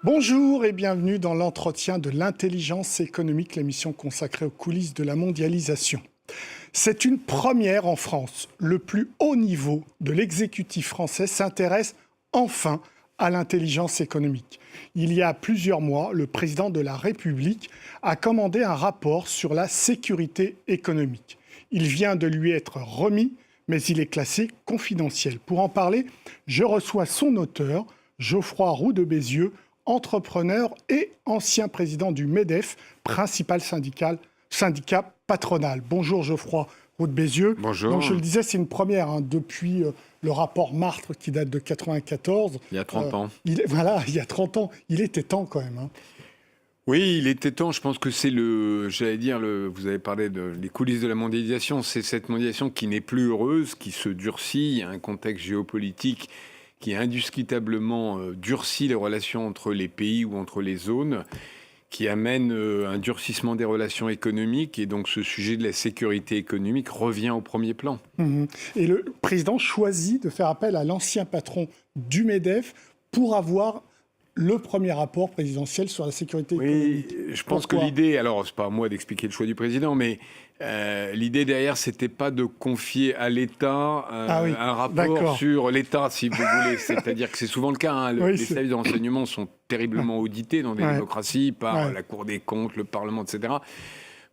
Bonjour et bienvenue dans l'entretien de l'intelligence économique, l'émission consacrée aux coulisses de la mondialisation. C'est une première en France. Le plus haut niveau de l'exécutif français s'intéresse enfin à l'intelligence économique. Il y a plusieurs mois, le président de la République a commandé un rapport sur la sécurité économique. Il vient de lui être remis, mais il est classé confidentiel. Pour en parler, je reçois son auteur, Geoffroy Roux de Bézieux, entrepreneur et ancien président du MEDEF, principal syndicat patronal. Bonjour Geoffroy Roux de Bézieux. Bonjour. Donc je le disais, c'est une première depuis le rapport Martre qui date de 1994. Il y a 30 ans. Il y a 30 ans. Il était temps quand même. Oui, il était temps. Je pense que c'est vous avez parlé des coulisses de la mondialisation. C'est cette mondialisation qui n'est plus heureuse, qui se durcit. Il y a un contexte géopolitique qui indiscutablement durcit les relations entre les pays ou entre les zones, qui amène un durcissement des relations économiques. Et donc ce sujet de la sécurité économique revient au premier plan. Et le président choisit de faire appel à l'ancien patron du MEDEF pour avoir le premier rapport présidentiel sur la sécurité économique. Oui, je pense que l'idée, alors c'est pas à moi d'expliquer le choix du président, mais l'idée derrière, c'était pas de confier à l'État un rapport sur l'État, si vous voulez. C'est-à-dire que c'est souvent le cas. Les services de renseignement sont terriblement audités dans des démocraties par la Cour des comptes, le Parlement, etc.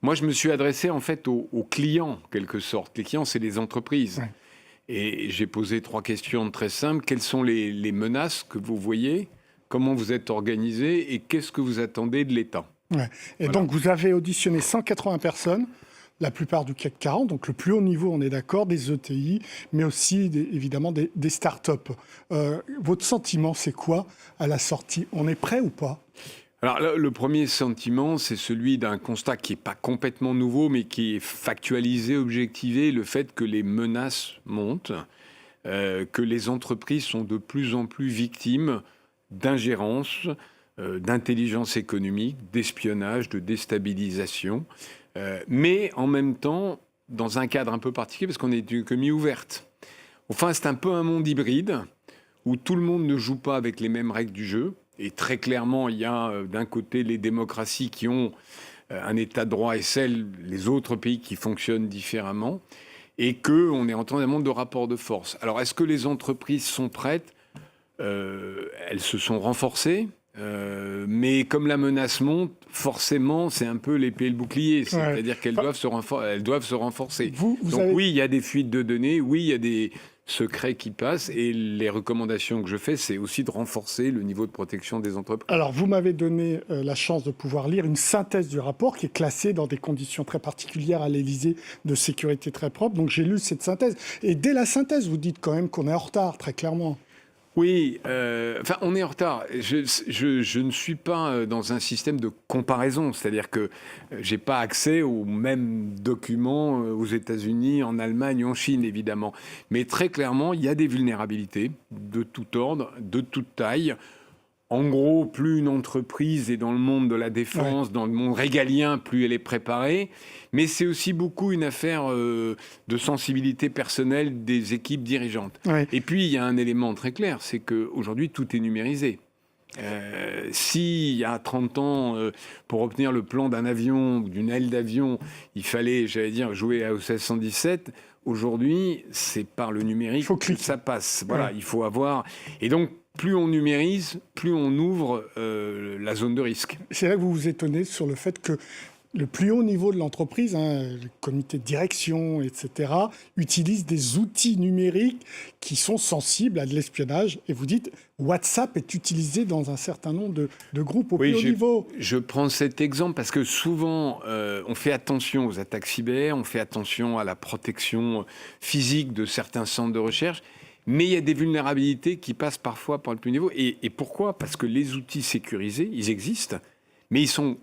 Moi, je me suis adressé en fait aux clients, en quelque sorte. Les clients, c'est les entreprises. Et j'ai posé 3 questions très simples. Quelles sont les menaces que vous voyez ? Comment vous êtes organisé et qu'est-ce que vous attendez de l'État ? Donc, vous avez auditionné 180 personnes, la plupart du CAC 40, donc le plus haut niveau, on est d'accord, des ETI, mais aussi évidemment des start-up. Votre sentiment, c'est quoi à la sortie ? On est prêt ou pas ? Alors, le premier sentiment, c'est celui d'un constat qui n'est pas complètement nouveau, mais qui est factualisé, objectivé, le fait que les menaces montent, que les entreprises sont de plus en plus victimes d'ingérence, d'intelligence économique, d'espionnage, de déstabilisation, mais en même temps, dans un cadre un peu particulier, parce qu'on est une économie ouverte. Enfin, c'est un peu un monde hybride, où tout le monde ne joue pas avec les mêmes règles du jeu, et très clairement, il y a d'un côté les démocraties qui ont un état de droit et les autres pays qui fonctionnent différemment, et qu'on est en train d'un monde de rapport de force. Alors, est-ce que les entreprises sont prêtes ? Elles se sont renforcées, mais comme la menace monte, forcément, c'est un peu l'épée et le bouclier. C'est-à-dire qu'elles doivent se renforcer. Donc oui, il y a des fuites de données, oui, il y a des secrets qui passent, et les recommandations que je fais, c'est aussi de renforcer le niveau de protection des entreprises. Alors, vous m'avez donné la chance de pouvoir lire une synthèse du rapport qui est classée dans des conditions très particulières à l'Élysée, de sécurité très propre. Donc, j'ai lu cette synthèse. Et dès la synthèse, vous dites quand même qu'on est en retard, très clairement. Oui, on est en retard. Je ne suis pas dans un système de comparaison, c'est-à-dire que j'ai pas accès aux mêmes documents aux États-Unis, en Allemagne, en Chine, évidemment. Mais très clairement, il y a des vulnérabilités de tout ordre, de toute taille. En gros, plus une entreprise est dans le monde de la défense, dans le monde régalien, plus elle est préparée. Mais c'est aussi beaucoup une affaire de sensibilité personnelle des équipes dirigeantes. Et puis, il y a un élément très clair, c'est qu'aujourd'hui, tout est numérisé. S'il y a 30 ans, pour obtenir le plan d'un avion ou d'une aile d'avion, il fallait, jouer au 1617, aujourd'hui, c'est par le numérique que ça passe. Voilà, il faut avoir... Et donc, plus on numérise, plus on ouvre la zone de risque. C'est là que vous vous étonnez sur le fait que le plus haut niveau de l'entreprise, le comité de direction, etc., utilise des outils numériques qui sont sensibles à de l'espionnage. Et vous dites, WhatsApp est utilisé dans un certain nombre de groupes au plus haut niveau. Je prends cet exemple parce que souvent, on fait attention aux attaques cyber, on fait attention à la protection physique de certains centres de recherche. Mais il y a des vulnérabilités qui passent parfois par le plus haut niveau. Et pourquoi ? Parce que les outils sécurisés, ils existent, mais ils sont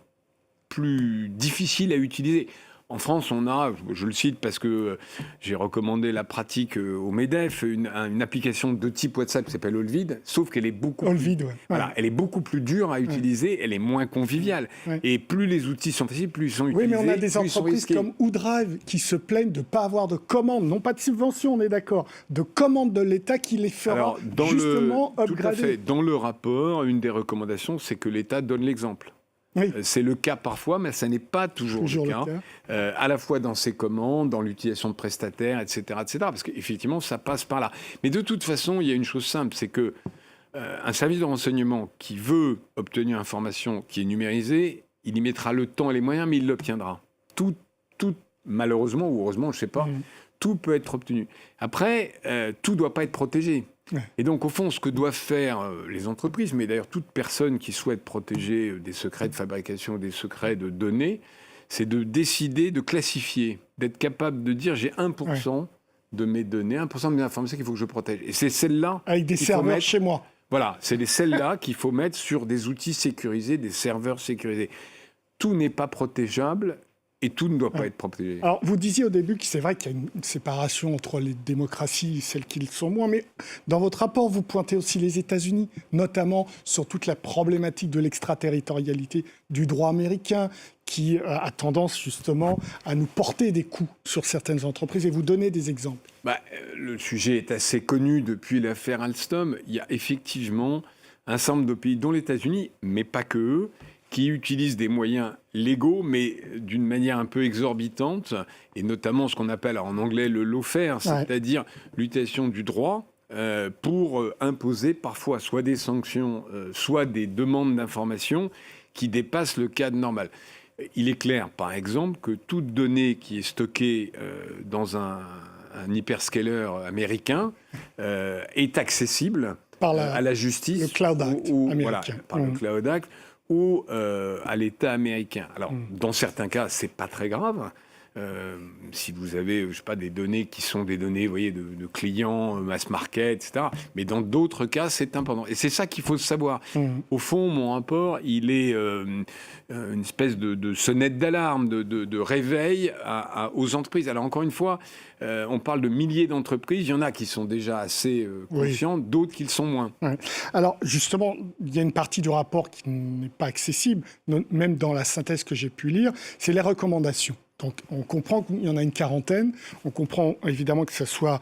plus difficiles à utiliser. En France, on a, je le cite parce que j'ai recommandé la pratique au MEDEF, une application de type WhatsApp qui s'appelle Olvid, sauf qu'elle est beaucoup elle est beaucoup plus dure à utiliser, elle est moins conviviale. Et plus les outils sont faciles, plus ils sont utilisés. Oui, mais on a des entreprises comme WooDrive qui se plaignent de ne pas avoir de commandes, non pas de subventions, on est d'accord, de commandes de l'État qui les fera justement upgrader. Tout à fait. Dans le rapport, une des recommandations, c'est que l'État donne l'exemple. Oui. C'est le cas parfois, mais ça n'est pas toujours le cas. À la fois dans ses commandes, dans l'utilisation de prestataires, etc., parce qu'effectivement, ça passe par là. Mais de toute façon, il y a une chose simple, c'est que un service de renseignement qui veut obtenir une information qui est numérisée, il y mettra le temps et les moyens, mais il l'obtiendra. Tout malheureusement ou heureusement, je ne sais pas, tout peut être obtenu. Après, tout ne doit pas être protégé. Et donc, au fond, ce que doivent faire les entreprises, mais d'ailleurs toute personne qui souhaite protéger des secrets de fabrication, des secrets de données, c'est de décider de classifier, d'être capable de dire j'ai 1% de mes données, 1% de mes informations qu'il faut que je protège. Et c'est celle-là... Avec des serveurs chez moi. Voilà, c'est celles-là qu'il faut mettre sur des outils sécurisés, des serveurs sécurisés. Tout n'est pas protégeable. Et tout ne doit pas être protégé. Alors, vous disiez au début que c'est vrai qu'il y a une séparation entre les démocraties, celles qui le sont moins, mais dans votre rapport, vous pointez aussi les États-Unis, notamment sur toute la problématique de l'extraterritorialité du droit américain, qui a tendance justement à nous porter des coups sur certaines entreprises, et vous donnez des exemples. Le sujet est assez connu depuis l'affaire Alstom. Il y a effectivement un certain nombre de pays, dont les États-Unis, mais pas que eux, qui utilisent des moyens légaux, mais d'une manière un peu exorbitante, et notamment ce qu'on appelle en anglais le lawfare, c'est-à-dire l'utilisation du droit pour imposer parfois soit des sanctions, soit des demandes d'informations qui dépassent le cadre normal. Il est clair, par exemple, que toute donnée qui est stockée dans un hyperscaler américain est accessible à la justice. Le Cloud Act américain. Par le Cloud Act, ou à l'État américain. Alors, dans certains cas, c'est pas très grave. Si vous avez, je sais pas, des données qui sont des données, vous voyez, de clients, mass market, etc. Mais dans d'autres cas, c'est important. Et c'est ça qu'il faut savoir. Au fond, mon rapport, il est une espèce de sonnette d'alarme, de réveil aux entreprises. Alors, encore une fois, on parle de milliers d'entreprises. Il y en a qui sont déjà assez conscientes, d'autres qui le sont moins. Alors, justement, il y a une partie du rapport qui n'est pas accessible, même dans la synthèse que j'ai pu lire, c'est les recommandations. Donc, on comprend qu'il y en a une quarantaine. On comprend évidemment que ça soit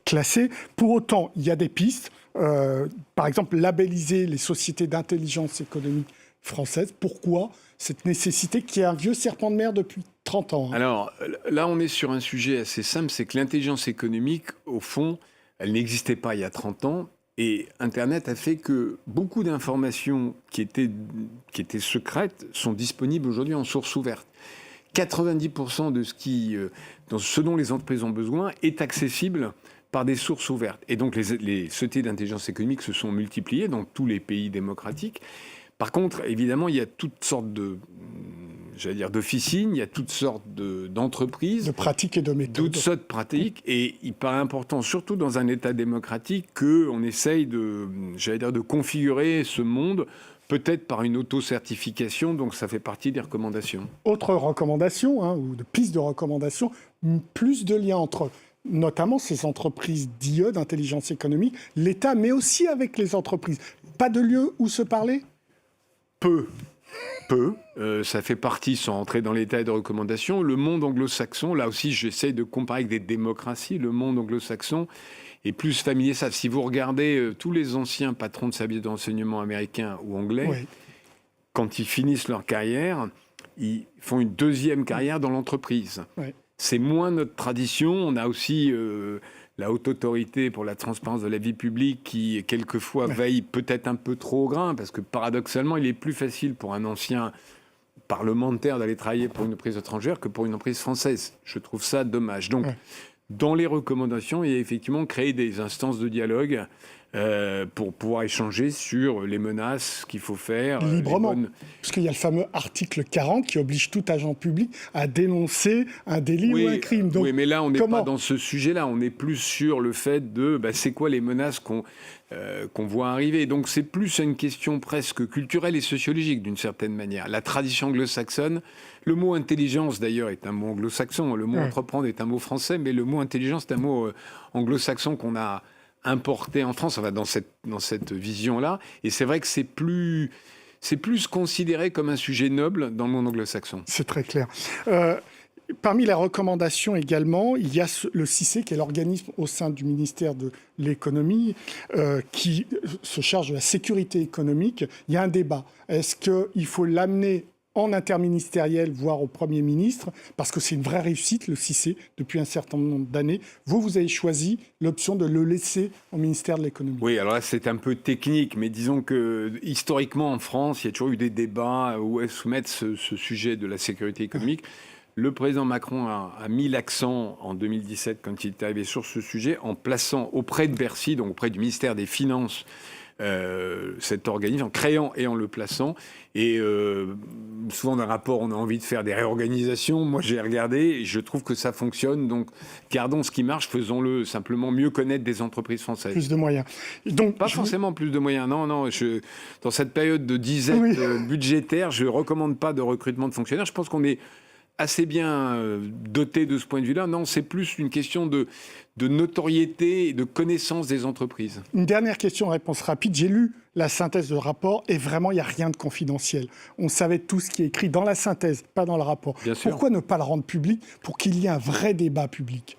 classé. Pour autant, il y a des pistes. Par exemple, labelliser les sociétés d'intelligence économique françaises. Pourquoi cette nécessité qui est un vieux serpent de mer depuis 30 ans Alors, là, on est sur un sujet assez simple. C'est que l'intelligence économique, au fond, elle n'existait pas il y a 30 ans. Et Internet a fait que beaucoup d'informations qui étaient secrètes sont disponibles aujourd'hui en source ouverte. 90% de ce dont les entreprises ont besoin est accessible par des sources ouvertes. Et donc, les sociétés d'intelligence économique se sont multipliées dans tous les pays démocratiques. Par contre, évidemment, il y a toutes sortes d'officines, il y a toutes sortes d'entreprises. De pratiques et de méthodes. Toutes sortes de pratiques. Et il paraît important, surtout dans un État démocratique, qu'on essaye de configurer ce monde peut-être par une auto-certification, donc ça fait partie des recommandations. Autre recommandation, ou de piste de recommandation, plus de liens entre notamment ces entreprises d'IE, d'intelligence économique, l'État, mais aussi avec les entreprises. Pas de lieu où se parler ? Peu. Ça fait partie, sans entrer dans les détails de recommandations, le monde anglo-saxon, là aussi j'essaye de comparer avec des démocraties, le monde anglo-saxon est plus familier. Ça, si vous regardez tous les anciens patrons de services de renseignement américains ou anglais, quand ils finissent leur carrière, ils font une deuxième carrière dans l'entreprise. C'est moins notre tradition. On a aussi la haute autorité pour la transparence de la vie publique qui, quelquefois, veille peut-être un peu trop au grain, parce que paradoxalement, il est plus facile pour un ancien parlementaire d'aller travailler pour une entreprise étrangère que pour une entreprise française. Je trouve ça dommage. Donc, dans les recommandations, il y a effectivement créé des instances de dialogue pour pouvoir échanger sur les menaces qu'il faut faire. Librement. Parce qu'il y a le fameux article 40 qui oblige tout agent public à dénoncer un délit ou un crime. Donc, oui, mais là, on n'est pas dans ce sujet-là. On est plus sur le fait de c'est quoi les menaces qu'on voit arriver. Donc c'est plus une question presque culturelle et sociologique d'une certaine manière. La tradition anglo-saxonne, le mot intelligence d'ailleurs est un mot anglo-saxon, le mot entreprendre est un mot français, mais le mot intelligence est un mot anglo-saxon qu'on a importé en France, enfin dans cette vision-là. Et c'est vrai que c'est plus considéré comme un sujet noble dans le monde anglo-saxon. C'est très clair. Parmi les recommandations également, il y a le CICE, qui est l'organisme au sein du ministère de l'économie qui se charge de la sécurité économique. Il y a un débat. Est-ce qu'il faut l'amener en interministériel, voire au Premier ministre, parce que c'est une vraie réussite, le CICE, depuis un certain nombre d'années. Vous avez choisi l'option de le laisser au ministère de l'économie. Oui, alors là, c'est un peu technique, mais disons que historiquement, en France, il y a toujours eu des débats où est soumettre ce sujet de la sécurité économique. Le président Macron a mis l'accent en 2017, quand il est arrivé sur ce sujet, en plaçant auprès de Bercy, donc auprès du ministère des Finances, cet organisme, en créant et en le plaçant. Et souvent, dans un rapport, on a envie de faire des réorganisations. Moi, j'ai regardé et je trouve que ça fonctionne. Donc, gardons ce qui marche, faisons-le simplement mieux connaître des entreprises françaises. Plus de moyens. Donc, pas forcément plus de moyens. Non. Dans cette période de disette budgétaire, je ne recommande pas de recrutement de fonctionnaires. Je pense qu'on est assez bien doté de ce point de vue-là. Non, c'est plus une question de notoriété et de connaissance des entreprises. Une dernière question, réponse rapide. J'ai lu la synthèse du rapport et vraiment, il n'y a rien de confidentiel. On savait tout ce qui est écrit dans la synthèse, pas dans le rapport. Bien sûr. Pourquoi ne pas le rendre public pour qu'il y ait un vrai débat public ?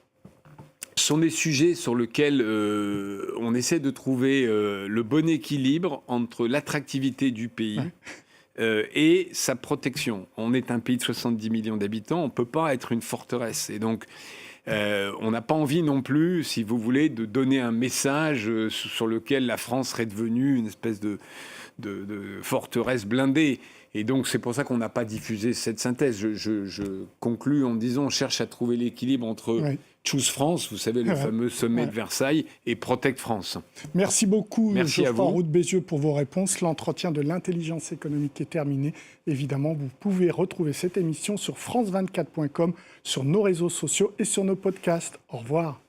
Ce sont des sujets sur lesquels on essaie de trouver le bon équilibre entre l'attractivité du pays et sa protection. On est un pays de 70 millions d'habitants, on ne peut pas être une forteresse. Et donc, on n'a pas envie non plus, si vous voulez, de donner un message sur lequel la France serait devenue une espèce de forteresse blindée. Et donc, c'est pour ça qu'on n'a pas diffusé cette synthèse. Je conclus en disant, on cherche à trouver l'équilibre entre Choose France, vous savez, le fameux sommet de Versailles, et Protect France. Merci beaucoup, Geoffroy Roux de Bézieux, pour vos réponses. L'entretien de l'intelligence économique est terminé. Évidemment, vous pouvez retrouver cette émission sur france24.com, sur nos réseaux sociaux et sur nos podcasts. Au revoir.